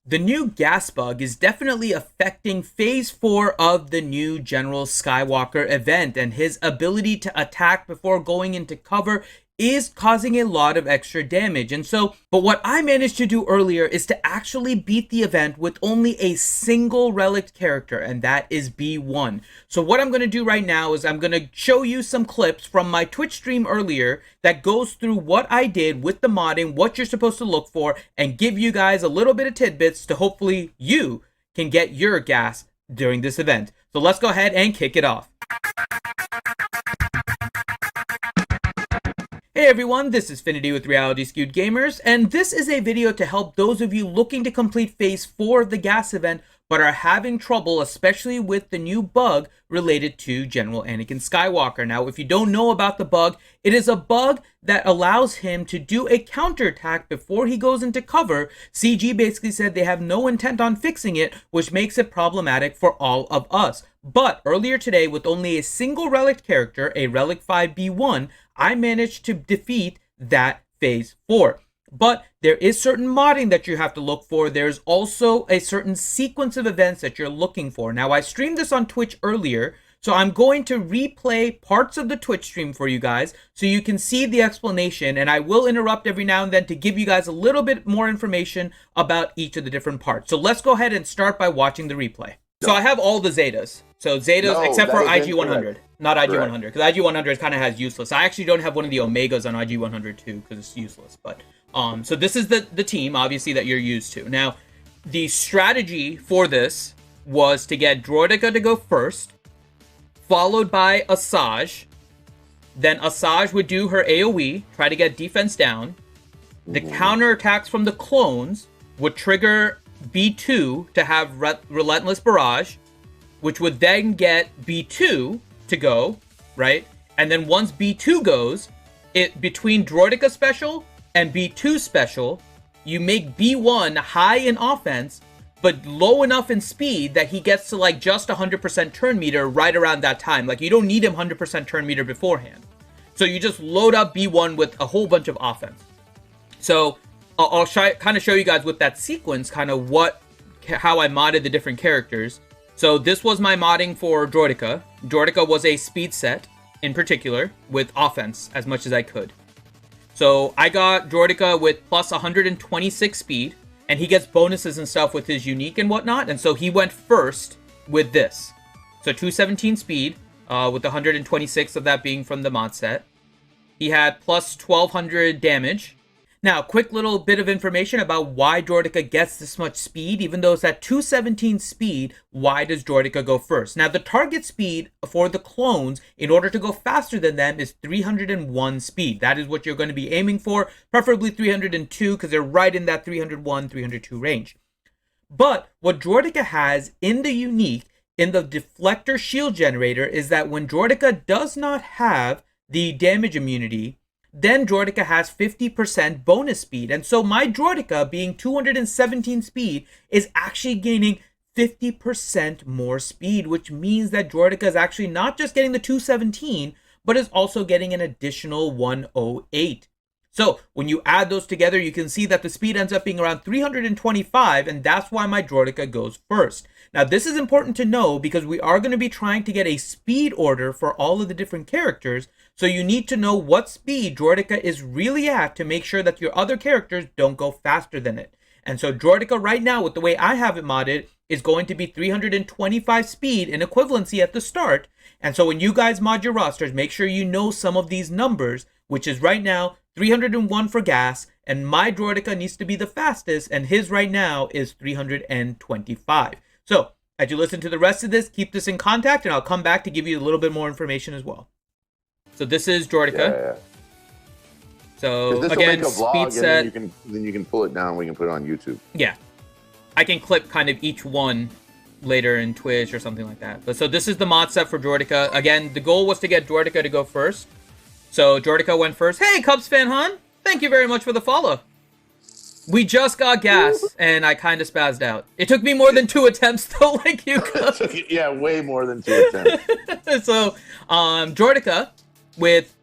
The new gas bug is definitely affecting Phase 4 of the new General Skywalker event, and his ability to attack before going into cover is causing a lot of extra damage. But what I managed to do earlier is to actually beat the event with only a single relic character, and that is B1. So what I'm going to do right now is I'm going to show you some clips from my Twitch stream earlier that goes through what I did with the modding, what you're supposed to look for, and give you guys a little bit of tidbits to hopefully you can get your gas during this event. So let's go ahead and kick it off. Hey everyone, this is Finity with Reality Skewed Gamers, and this is a video to help those of you looking to complete Phase 4 of the gas event, but are having trouble, especially with the new bug related to General Anakin Skywalker. Now, if you don't know about the bug, it is a bug that allows him to do a counterattack before he goes into cover. CG basically said they have no intent on fixing it, which makes it problematic for all of us. But earlier today, with only a single relic character, a Relic 5B1, I managed to defeat that Phase 4. But there is certain modding that you have to look for. There's also a certain sequence of events that you're looking for. Now, I streamed this on Twitch earlier, so I'm going to replay parts of the Twitch stream for you guys so you can see the explanation, and I will interrupt every now and then to give you guys a little bit more information about each of the different parts. So let's go ahead and start by watching the replay. So I have all the Zetas. So Zetas, except for IG-100. Not IG-100, because IG-100 kind of has useless. I actually don't have one of the Omegas on IG-100 too, because it's useless. But so this is the team, obviously, that you're used to. Now, the strategy for this was to get Droideka to go first, followed by Asajj. Then Asajj would do her AoE, try to get defense down. The counterattacks from the clones would trigger B2 to have Relentless Barrage, which would then get B2 to go, right? And then once B2 goes, between Droideka special and B2 special, you make B1 high in offense, but low enough in speed that he gets to like just 100% turn meter right around that time. Like, you don't need him 100% turn meter beforehand. So you just load up B1 with a whole bunch of offense. So I'll kind of show you guys with that sequence, kind of how I modded the different characters. So this was my modding for Droideka. Droideka was a speed set, in particular, with offense as much as I could. So I got Droideka with plus 126 speed, and he gets bonuses and stuff with his unique and whatnot, and so he went first with this. So 217 speed, with 126 of that being from the mod set. He had plus 1200 damage. Now, quick little bit of information about why Droideka gets this much speed. Even though it's at 217 speed, why does Droideka go first? Now, the target speed for the clones, in order to go faster than them, is 301 speed. That is what you're going to be aiming for, preferably 302, because they're right in that 301, 302 range. But what Droideka has in the unique, in the deflector shield generator, is that when Droideka does not have the damage immunity, then Droideka has 50% bonus speed. And so my Droideka, being 217 speed, is actually gaining 50% more speed, which means that Droideka is actually not just getting the 217, but is also getting an additional 108. So when you add those together, you can see that the speed ends up being around 325, and that's why my Droideka goes first. Now, this is important to know because we are going to be trying to get a speed order for all of the different characters, so you need to know what speed Droideka is really at to make sure that your other characters don't go faster than it. And so Droideka right now, with the way I have it modded, is going to be 325 speed in equivalency at the start. And so when you guys mod your rosters, make sure you know some of these numbers, which is right now 301 for gas, and my Droideka needs to be the fastest, and his right now is 325. So as you listen to the rest of this, keep this in contact, and I'll come back to give you a little bit more information as well. So this is Droideka. Yeah. So again, speed set. Then you can pull it down. We can put it on YouTube. Yeah, I can clip kind of each one later in Twitch or something like that. But so this is the mod set for Droideka. Again, the goal was to get Droideka to go first. So Droideka went first. Hey, Cubs fan Han, thank you very much for the follow. We just got gas, and I kind of spazzed out. It took me more than 2 attempts, though, like you. Yeah, way more than 2 attempts. So, Droideka with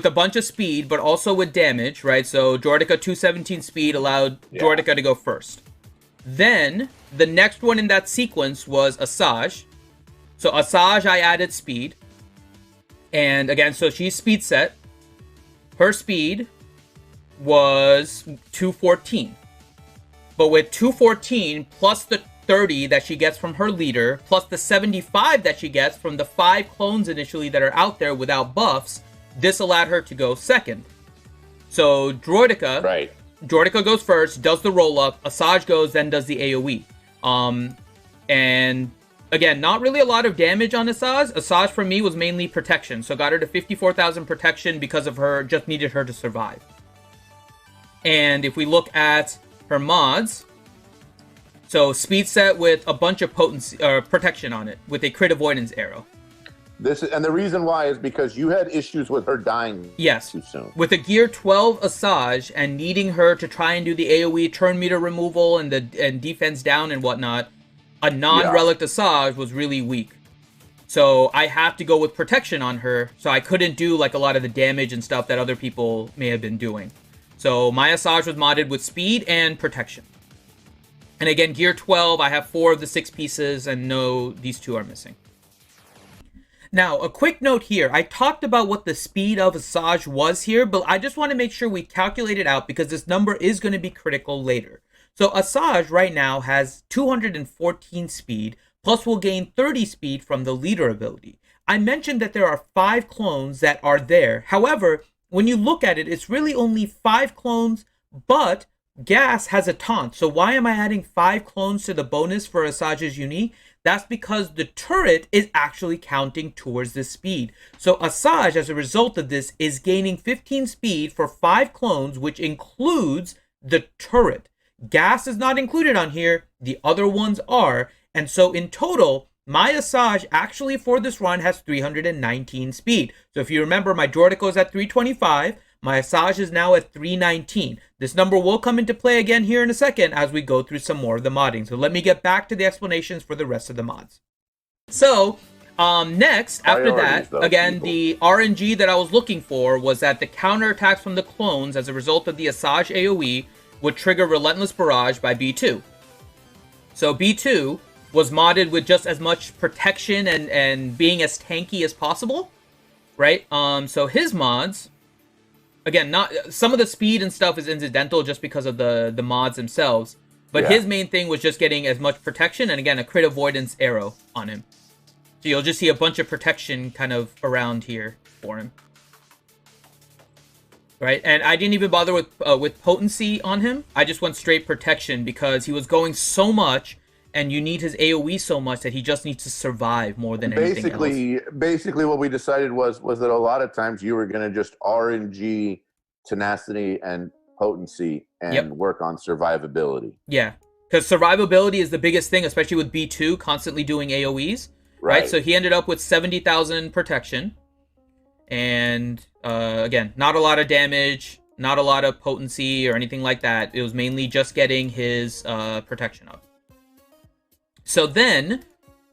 a bunch of speed, but also with damage, right? So Droideka 217 speed allowed Droideka to go first. Then the next one in that sequence was Asajj. So Asajj, I added speed. And again, so she's speed set. Her speed was 214. But with 214 plus the 30 that she gets from her leader, plus the 75 that she gets from the 5 clones initially that are out there without buffs, this allowed her to go second. So droideka, Right. Droideka goes first, does the roll up. Asajj goes, then does the AoE. And again, not really a lot of damage on Asajj. Asajj for me was mainly protection, so got her to 54,000 protection because of her, just needed her to survive. And if we look at her mods, so speed set with a bunch of potency protection on it with a crit avoidance arrow. And the reason why is because you had issues with her dying too soon. With a gear 12 Asajj and needing her to try and do the AoE turn meter removal and defense down and whatnot, a non-relic Asajj was really weak. So I have to go with protection on her, so I couldn't do like a lot of the damage and stuff that other people may have been doing. So my Asajj was modded with speed and protection. And again, gear 12, I have 4 of the 6 pieces, and no, these 2 are missing. Now, a quick note here. I talked about what the speed of Asajj was here, but I just want to make sure we calculate it out because this number is going to be critical later. So Asajj right now has 214 speed, plus will gain 30 speed from the leader ability. I mentioned that there are 5 clones that are there. However, when you look at it, it's really only 5 clones, but Gas has a taunt. So why am I adding 5 clones to the bonus for Asajj's uni? That's because the turret is actually counting towards the speed. So Asajj, as a result of this, is gaining 15 speed for 5 clones, which includes the turret. Gas is not included on here. The other ones are. And so in total, my Asajj actually for this run has 319 speed. So if you remember, my droideka is at 325. My Asajj is now at 319. This number will come into play again here in a second as we go through some more of the modding. So let me get back to the explanations for the rest of the mods. So next, after that, again, the RNG that I was looking for was that the counterattacks from the clones as a result of the Asajj AoE would trigger Relentless Barrage by B2. So B2 was modded with just as much protection and being as tanky as possible, right? So his mods, again, not some of the speed and stuff is incidental just because of the mods themselves, but his main thing was just getting as much protection and again a crit avoidance arrow on him. So you'll just see a bunch of protection kind of around here for him. Right, and I didn't even bother with potency on him. I just went straight protection because he was going so much, and you need his AoE so much that he just needs to survive more than anything else. Basically, what we decided was that a lot of times you were going to just RNG tenacity and potency and work on survivability. Yeah, because survivability is the biggest thing, especially with B2 constantly doing AoEs. Right, so he ended up with 70,000 protection. And again, not a lot of damage, not a lot of potency or anything like that. It was mainly just getting his protection up. So then,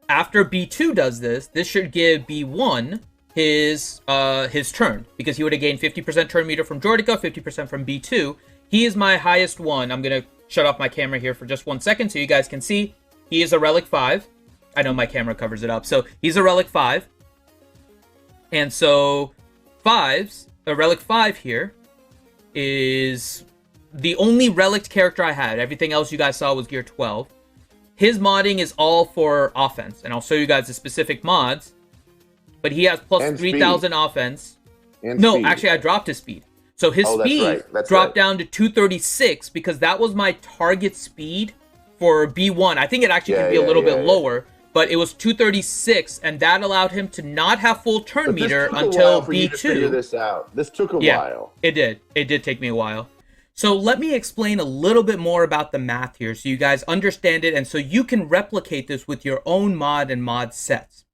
after B2 does this, this should give B1 his turn, because he would have gained 50% turn meter from droideka, 50% from B2. He is my highest one. I'm going to shut off my camera here for just 1 second so you guys can see. He is a Relic 5. I know my camera covers it up. So he's a Relic 5. And so a Relic 5 here is the only Relic character I had. Everything else you guys saw was Gear 12. His modding is all for offense, and I'll show you guys the specific mods. But he has plus 3,000 offense. No, actually I dropped his speed. So his speed dropped down to 236 because that was my target speed for B1. I think it actually could be a little bit lower. But it was 236, and that allowed him to not have full turn meter until B2. To figure this out. This took a while. It did. It did take me a while. So let me explain a little bit more about the math here so you guys understand it and so you can replicate this with your own mod and mod sets.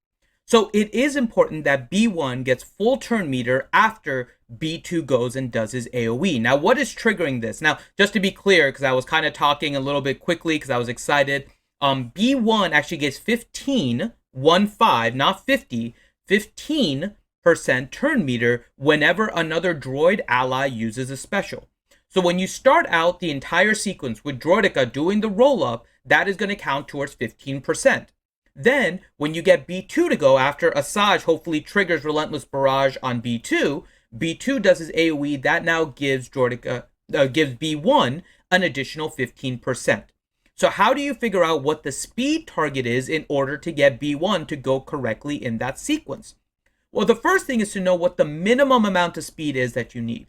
So it is important that B1 gets full turn meter after B2 goes and does his AoE. Now, what is triggering this? Now, just to be clear, because I was kind of talking a little bit quickly because I was excited, B1 actually gets 15, not 50, 15% turn meter whenever another droid ally uses a special. So when you start out the entire sequence with droideka doing the roll-up, that is going to count towards 15%. Then, when you get B2 to go after Asajj hopefully triggers Relentless Barrage on B2, B2 does his AoE, that now gives gives B1 an additional 15%. So how do you figure out what the speed target is in order to get B1 to go correctly in that sequence? Well, the first thing is to know what the minimum amount of speed is that you need.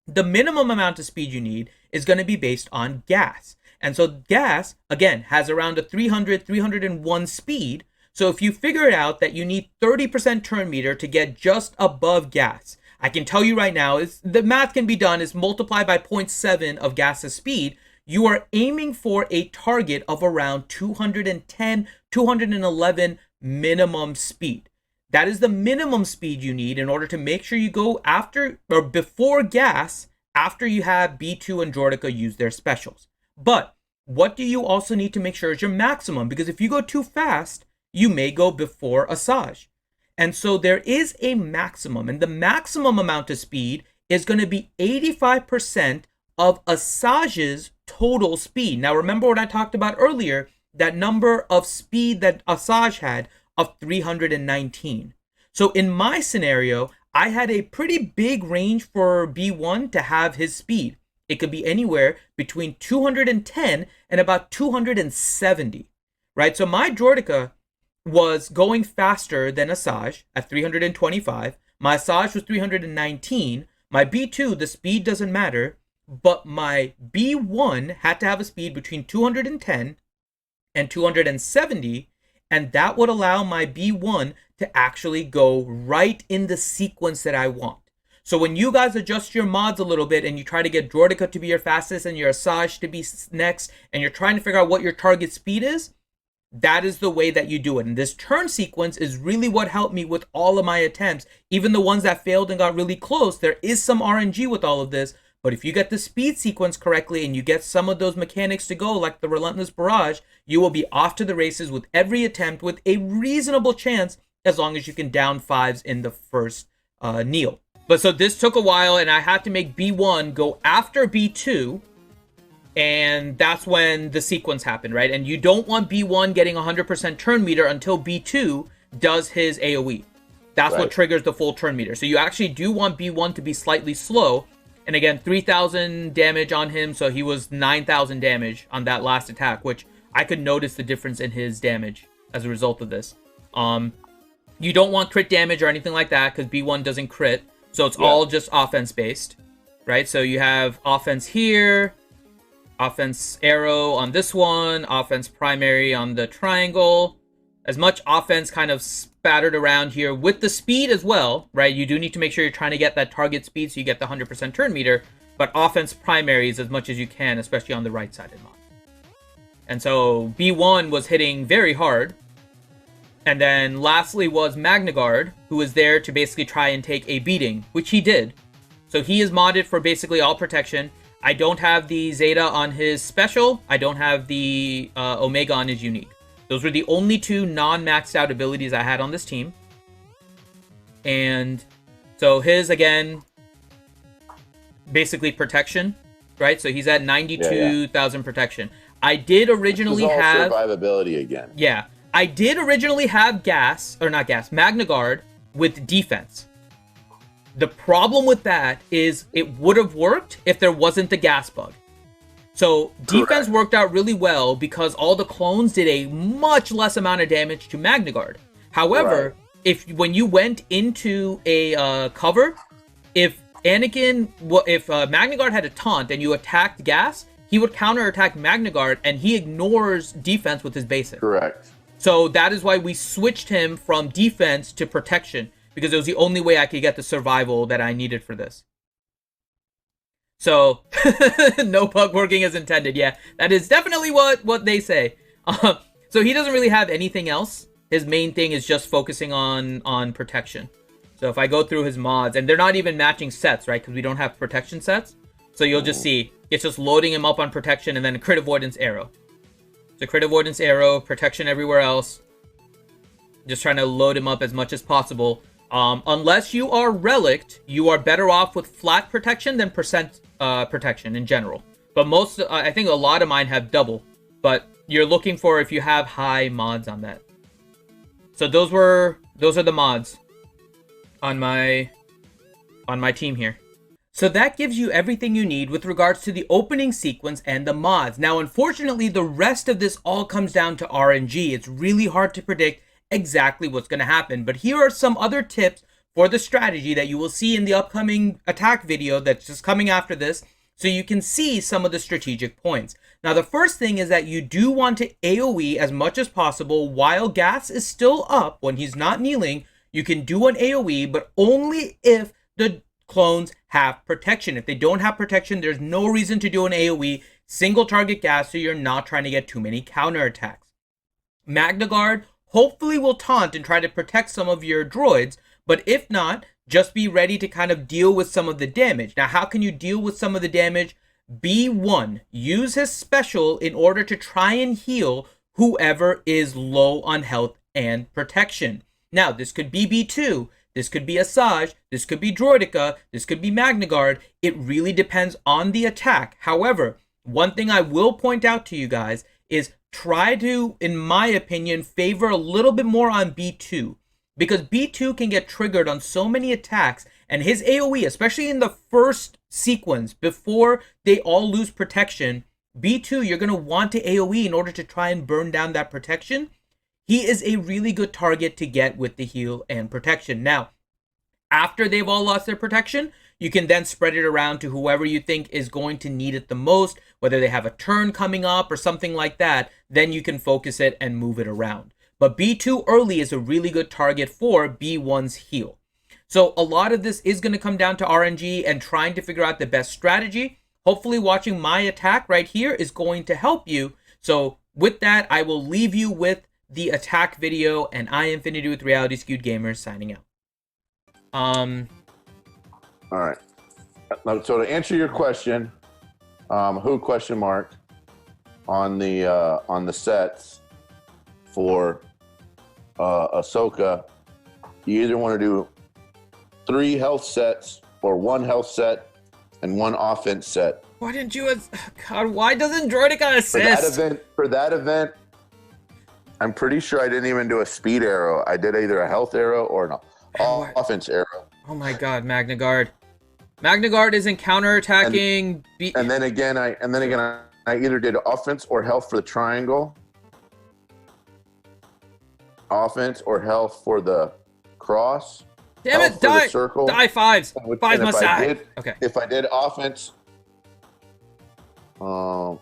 The minimum amount of speed you need is going to be based on gas. And so gas, again, has around a 301 speed. So if you figure it out that you need 30% turn meter to get just above gas, I can tell you right now, the math can be done, is multiply by 0.7 of gas's speed. You are aiming for a target of around 210, 211 minimum speed. That is the minimum speed you need in order to make sure you go after or before gas after you have B2 and droideka use their specials. But what do you also need to make sure is your maximum? Because if you go too fast, you may go before Asajj. And so there is a maximum, and the maximum amount of speed is going to be 85% of Asajj's total speed. Now remember what I talked about earlier, that number of speed that Asajj had of 319. So in my scenario, I had a pretty big range for B1 to have his speed. It could be anywhere between 210 and about 270, right? So my droideka was going faster than Asajj at 325. My Asajj was 319. My B2, the speed doesn't matter, but my B1 had to have a speed between 210 and 270, and that would allow my B1 to actually go right in the sequence that I want. So when you guys adjust your mods a little bit and you try to get droideka to be your fastest and your Asajj to be next, and you're trying to figure out what your target speed is, that is the way that you do it. And this turn sequence is really what helped me with all of my attempts. Even the ones that failed and got really close, there is some RNG with all of this. But if you get the speed sequence correctly and you get some of those mechanics to go, like the Relentless Barrage, you will be off to the races with every attempt with a reasonable chance, as long as you can down fives in the first kneel. But so this took a while, and I had to make B1 go after B2, and that's when the sequence happened, right? And you don't want B1 getting 100% turn meter until B2 does his AoE. That's what triggers the full turn meter. So you actually do want B1 to be slightly slow. And again, 3,000 damage on him, so he was 9,000 damage on that last attack, which I could notice the difference in his damage as a result of this. You don't want crit damage or anything like that, because B1 doesn't crit. So it's all just offense-based, right? So you have offense here, offense arrow on this one, offense primary on the triangle. As much offense kind of spattered around here with the speed as well, right? You do need to make sure you're trying to get that target speed so you get the 100% turn meter, but offense primaries as much as you can, especially on the right side of mod. And so B1 was hitting very hard. And then lastly was MagnaGuard, who was there to basically try and take a beating, which he did. So he is modded for basically all protection. I don't have the Zeta on his special. I don't have the Omega on his unique. Those were the only two non-maxed out abilities I had on this team. And so his, again, basically protection, right? So he's at 92,000 protection. I did originally have survivability again. Yeah. I did originally have MagnaGuard with defense. The problem with that is it would have worked if there wasn't the gas bug. So defense worked out really well because all the clones did a much less amount of damage to MagnaGuard. However, when you went into a cover, if MagnaGuard had a taunt and you attacked gas, he would counterattack MagnaGuard, and he ignores defense with his basic. Correct. So that is why we switched him from defense to protection, because it was the only way I could get the survival that I needed for this. So, no bug working as intended. Yeah, that is definitely what they say. So he doesn't really have anything else. His main thing is just focusing on protection. So if I go through his mods, and they're not even matching sets, right? Because we don't have protection sets. So you'll just see, it's just loading him up on protection and then a crit avoidance arrow. So crit avoidance arrow, protection everywhere else. Just trying to load him up as much as possible. Unless you are Relic, you are better off with flat protection than percent protection in general. But most, I think a lot of mine have double. But you're looking for if you have high mods on that. So those are the mods on my team here. So that gives you everything you need with regards to the opening sequence and the mods. Now, unfortunately, the rest of this all comes down to RNG. It's really hard to predict exactly what's going to happen. But here are some other tips for the strategy that you will see in the upcoming attack video that's just coming after this, so you can see some of the strategic points. Now, the first thing is that you do want to AoE as much as possible while Gas is still up. When he's not kneeling, you can do an AoE, but only if the clones have protection. If they don't have protection, there's no reason to do an AoE. Single target Gas, so you're not trying to get too many counterattacks. MagnaGuard hopefully will taunt and try to protect some of your droids, but if not, just be ready to kind of deal with some of the damage. Now, how can you deal with some of the damage? B1, use his special in order to try and heal whoever is low on health and protection. Now, this could be B2, this could be Asajj, this could be droideka, this could be MagnaGuard. It really depends on the attack. However, one thing I will point out to you guys is try to, in my opinion, favor a little bit more on B2. Because B2 can get triggered on so many attacks, and his AoE, especially in the first sequence, before they all lose protection, B2, you're going to want to AoE in order to try and burn down that protection. He is a really good target to get with the heal and protection. Now, after they've all lost their protection, you can then spread it around to whoever you think is going to need it the most, whether they have a turn coming up or something like that, then you can focus it and move it around. But B2 early is a really good target for B1's heal. So a lot of this is going to come down to RNG and trying to figure out the best strategy. Hopefully watching my attack right here is going to help you. So with that, I will leave you with the attack video, and I am Infinity with Reality Skewed Gamers signing out. All right. So to answer your question, who question mark on the sets for Ahsoka, you either want to do 3 health sets or 1 health set and 1 offense set. Why didn't you? God, why doesn't droideka assist? For that event, I'm pretty sure I didn't even do a speed arrow. I did either a health arrow or an offense arrow. Oh my God, MagnaGuard. MagnaGuard isn't counterattacking. And then again, I either did offense or health for the triangle. Offense or health for the cross. Damn it! Die! Circle. Die 5s. 5 must die. Okay. If I did offense, got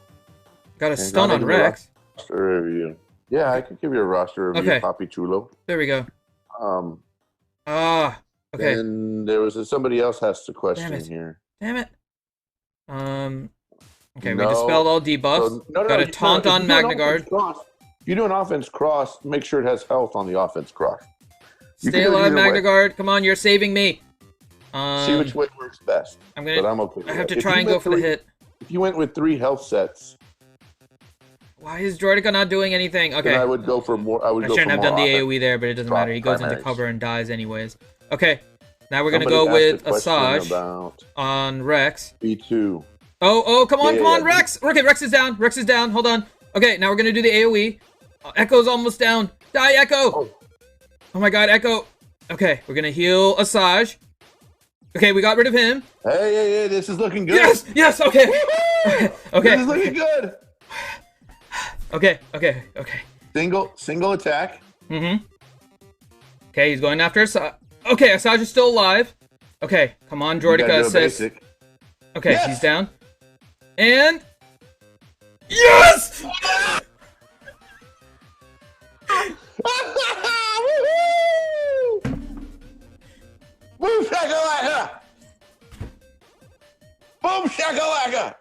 a stun on Rex. Review. Yeah, I can give you a roster review, okay. Papi Chulo. There we go. Okay. And there was somebody else has to question here. Damn it. Okay, we dispelled all debuffs. So, got a taunt on MagnaGuard. If you do an offense cross, make sure it has health on the offense cross. Stay alive, MagnaGuard. Come on, you're saving me. See which way works best. I'm okay. I have to try and go for the hit. If you went with 3 health sets. Why is droideka not doing anything? Okay. I would go for more. I shouldn't have done the AoE there, but it doesn't matter. He goes into cover and dies anyways. Okay. Now we're going to go with Asajj on Rex. B2. Oh, come on, Rex. Okay, Rex is down. Rex is down. Hold on. Okay, now we're going to do the AoE. Echo's almost down. Die, Echo. Oh my God, Echo. Okay, we're going to heal Asajj. Okay, we got rid of him. Hey, this is looking good. Yes, okay. Okay. This is looking good. Okay. Single attack. Mm-hmm. Okay, he's going after Asajj. Okay, Asajj is still alive. Okay, come on, droideka assist. Okay, yes! He's down. And... Yes! Boom shakalaka! Boom shakalaka!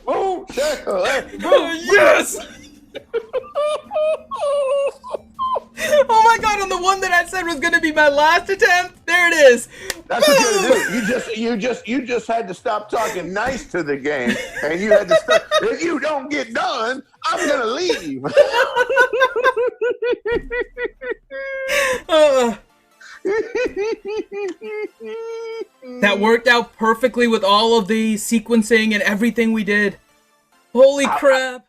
Boom shakalaka! Yes! Oh my God! On the one that I said was going to be my last attempt, there it is. That's what you do. You just had to stop talking nice to the game, and you had to start. If you don't get done, I'm gonna leave. That worked out perfectly with all of the sequencing and everything we did. Holy crap.